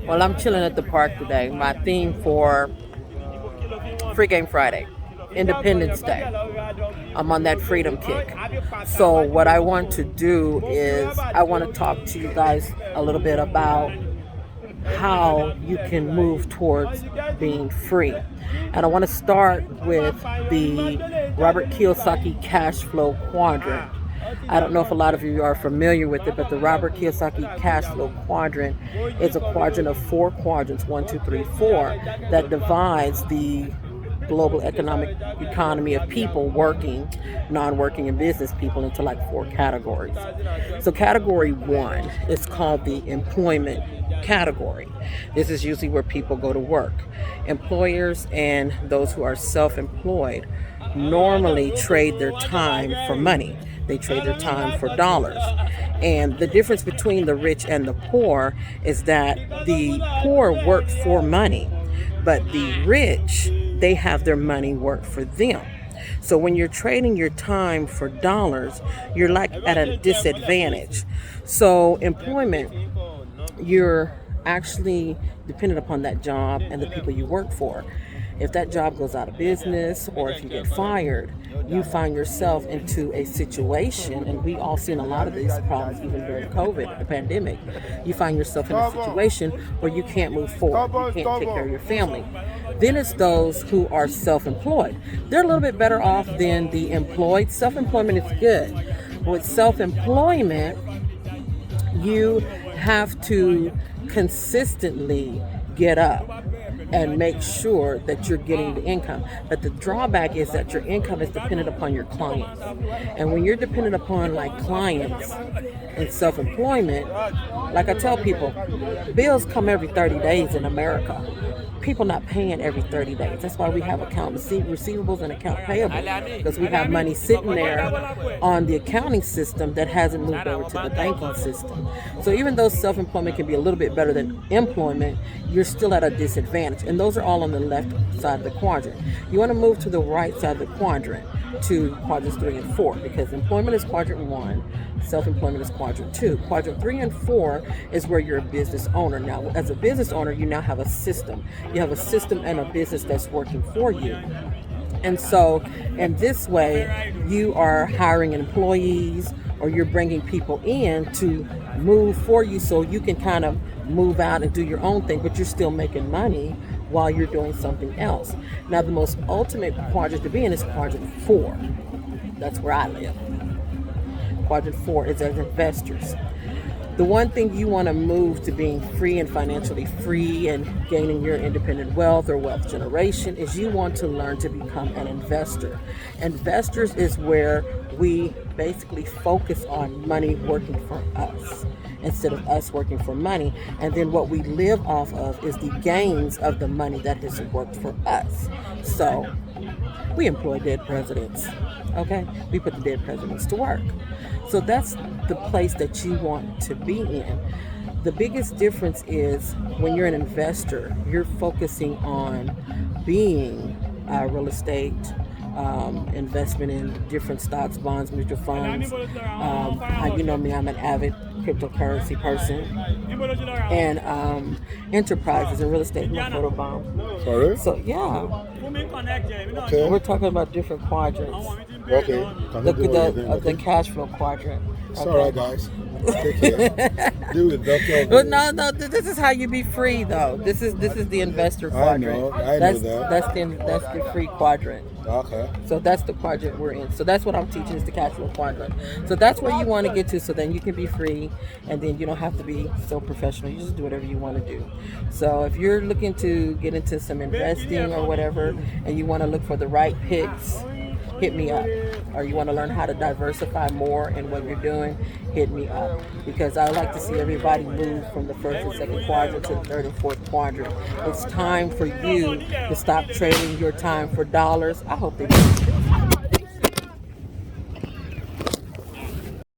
Well, I'm chilling at the park today. My theme for Free Game Friday, Independence Day. I'm on that freedom kick. So, what I want to do is I want to talk to you guys a little bit about how you can move towards being free. And I want to start with the Robert Kiyosaki cash flow quadrant. I don't know if a lot of you are familiar with it, but the Robert Kiyosaki cash flow quadrant is a quadrant of four quadrants, one, two, three, four, that divides the global economic economy of people working, non-working, and business people into like four categories. So category one is called the employment category. This is usually where people go to work. Employers and those who are self-employed normally trade their time for money. They trade their time for dollars. And the difference between the rich and the poor is that the poor work for money, but the rich, they have their money work for them. So when you're trading your time for dollars, you're like at a disadvantage. So employment, you're actually dependent upon that job and the people you work for. If that job goes out of business or if you get fired, you find yourself into a situation, and we all seen a lot of these problems even during COVID, the pandemic. You find yourself in a situation where you can't move forward, you can't take care of your family. Then it's those who are self-employed. They're a little bit better off than the employed. Self-employment is good. With self-employment, you have to consistently get up and make sure that you're getting the income. But the drawback is that your income is dependent upon your clients. And when you're dependent upon like clients in self-employment, like I tell people, bills come every 30 days in America. People not paying every 30 days. That's why we have account receivables and account payable, because we have money sitting there on the accounting system that hasn't moved over to the banking system. So even though self-employment can be a little bit better than employment, you're still at a disadvantage. And those are all on the left side of the quadrant. You want to move to the right side of the quadrant, to quadrants 3 and 4, because employment is quadrant 1, self-employment is quadrant 2. Quadrant 3 and 4 is where you're a business owner. Now, as a business owner, you now have a system. You have a system and a business that's working for you. And so, in this way, you are hiring employees or you're bringing people in to move for you so you can kind of move out and do your own thing, but you're still making money while you're doing something else. Now, the most ultimate quadrant to be in is quadrant 4. That's where I live. Quadrant 4 is as investors. The one thing you want to move to being free and financially free and gaining your independent wealth or wealth generation is you want to learn to become an investor. Investors is where we basically focus on money working for us instead of us working for money. And then what we live off of is the gains of the money that has worked for us. So we employ dead presidents. Okay? We put the dead presidents to work. So that's the place that you want to be in. The biggest difference is when you're an investor, you're focusing on being real estate, investment in different stocks, bonds, mutual funds. You know me, I'm an avid cryptocurrency person. And enterprises and real estate. My photo bomb. Sorry? So, yeah. Okay. We're talking about different quadrants. Okay. The cash flow quadrant. It's alright, guys. Take care. Deal with Dr. But no, this is how you be free, though. This is the investor quadrant. I know that. That's the free quadrant. Okay. So that's the quadrant we're in. So that's what I'm teaching is the cash flow quadrant. So that's where you want to get to, so then you can be free, and then you don't have to be so professional. You just do whatever you want to do. So if you're looking to get into some investing or whatever, and you want to look for the right picks, hit me up. Or you want to learn how to diversify more in what you're doing, hit me up. Because I like to see everybody move from the first and second quadrant to the third and fourth quadrant. It's time for you to stop trading your time for dollars. I hope they do.